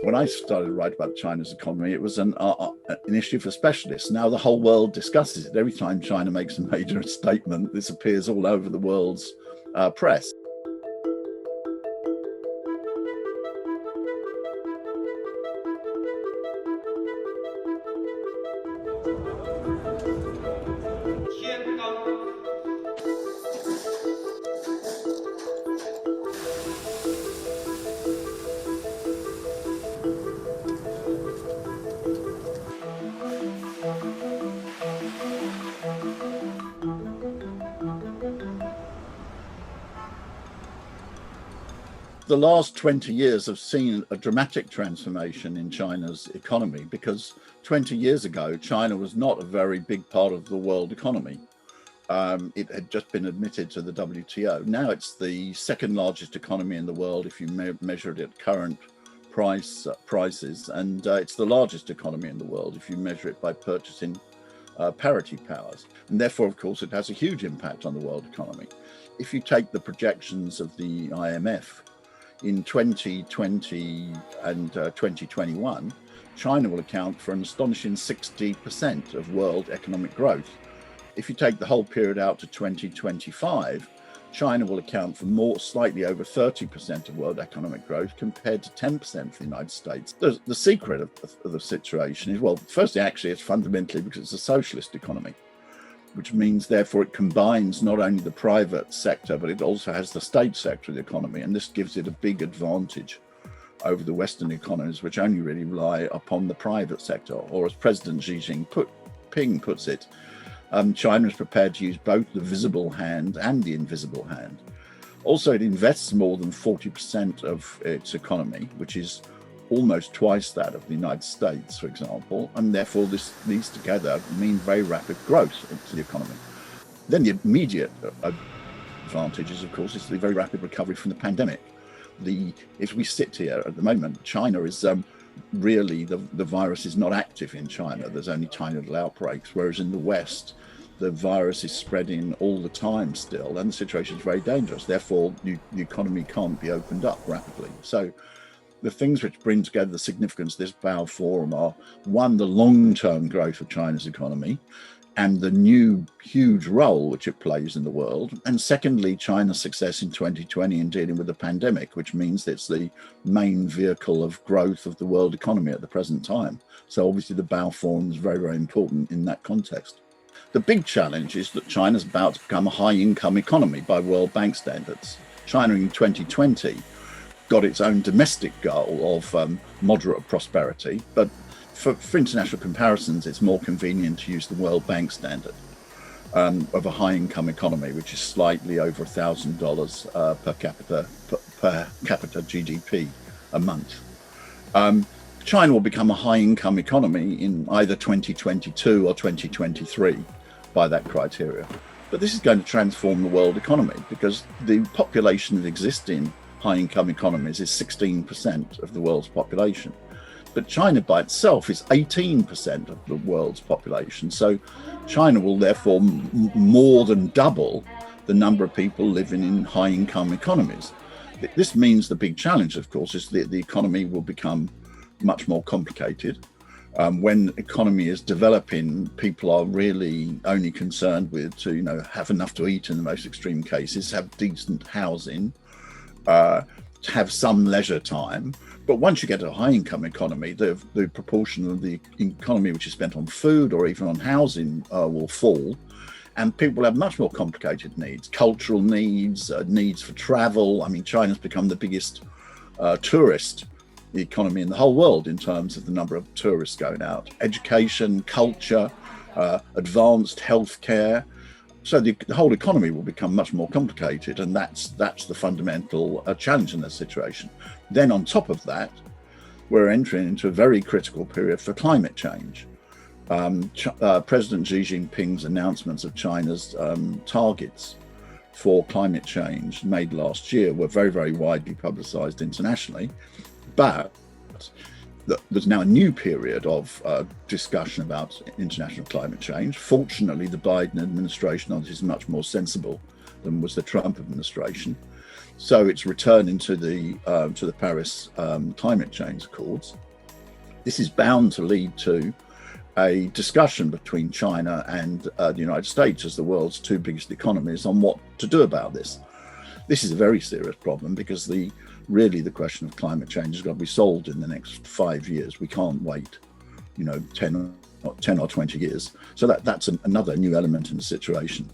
When I started to write about China's economy, it was an issue for specialists. Now the whole world discusses it. Every time China makes a major statement, this appears all over the world's press. The last 20 years have seen a dramatic transformation in China's economy because 20 years ago, China was not a very big part of the world economy. It had just been admitted to the WTO. Now it's the second largest economy in the world if you measure it at current prices, and it's the largest economy in the world if you measure it by purchasing parity powers. And therefore, of course, it has a huge impact on the world economy. If you take the projections of the IMF, in 2020 and 2021, China will account for an astonishing 60% of world economic growth. If you take the whole period out to 2025, China will account for slightly over 30% of world economic growth compared to 10% for the United States. The secret of the situation is, well, firstly, actually, it's fundamentally because it's a socialist economy, which means, therefore, it combines not only the private sector, but it also has the state sector of the economy. And this gives it a big advantage over the Western economies, which only really rely upon the private sector. Or as President Xi Jinping puts it, China is prepared to use both the visible hand and the invisible hand. Also, it invests more than 40% of its economy, which is almost twice that of the United States, for example, and therefore these together mean very rapid growth into the economy. Then the immediate advantage is, of course, is the very rapid recovery from the pandemic. If we sit here at the moment, China is really, the virus is not active in China. There's only tiny little outbreaks, whereas in the West, the virus is spreading all the time still, and the situation is very dangerous. Therefore, the economy can't be opened up rapidly. So the things which bring together the significance of this Boao Forum are, one, the long-term growth of China's economy and the new huge role which it plays in the world. And secondly, China's success in 2020 in dealing with the pandemic, which means it's the main vehicle of growth of the world economy at the present time. So obviously the Boao Forum is very, very important in that context. The big challenge is that China's about to become a high-income economy by World Bank standards. China in 2020 got its own domestic goal of moderate prosperity, but for international comparisons, it's more convenient to use the World Bank standard of a high-income economy, which is slightly over $1,000 per capita GDP a month. China will become a high-income economy in either 2022 or 2023 by that criteria. But this is going to transform the world economy because the population of existing high-income economies is 16% of the world's population. But China by itself is 18% of the world's population. So China will therefore more than double the number of people living in high-income economies. This means the big challenge, of course, is that the economy will become much more complicated. When the economy is developing, people are really only concerned with to have enough to eat in the most extreme cases, have decent housing, to have some leisure time. But once you get to a high-income economy, the proportion of the economy which is spent on food or even on housing will fall, and people have much more complicated needs, cultural needs, needs for travel. I mean, China's become the biggest tourist economy in the whole world in terms of the number of tourists going out. Education, culture, advanced healthcare. So the whole economy will become much more complicated, and that's the fundamental challenge in this situation. Then on top of that, we're entering into a very critical period for climate change. President Xi Jinping's announcements of China's targets for climate change made last year were very, very widely publicized internationally. But there's now a new period of discussion about international climate change. Fortunately, the Biden administration is much more sensible than was the Trump administration. So it's returning to the Paris climate change accords. This is bound to lead to a discussion between China and the United States as the world's two biggest economies on what to do about this. This is a very serious problem because the question of climate change has got to be solved in the next 5 years. We can't wait, 10 or 20 years. So that's another new element in the situation.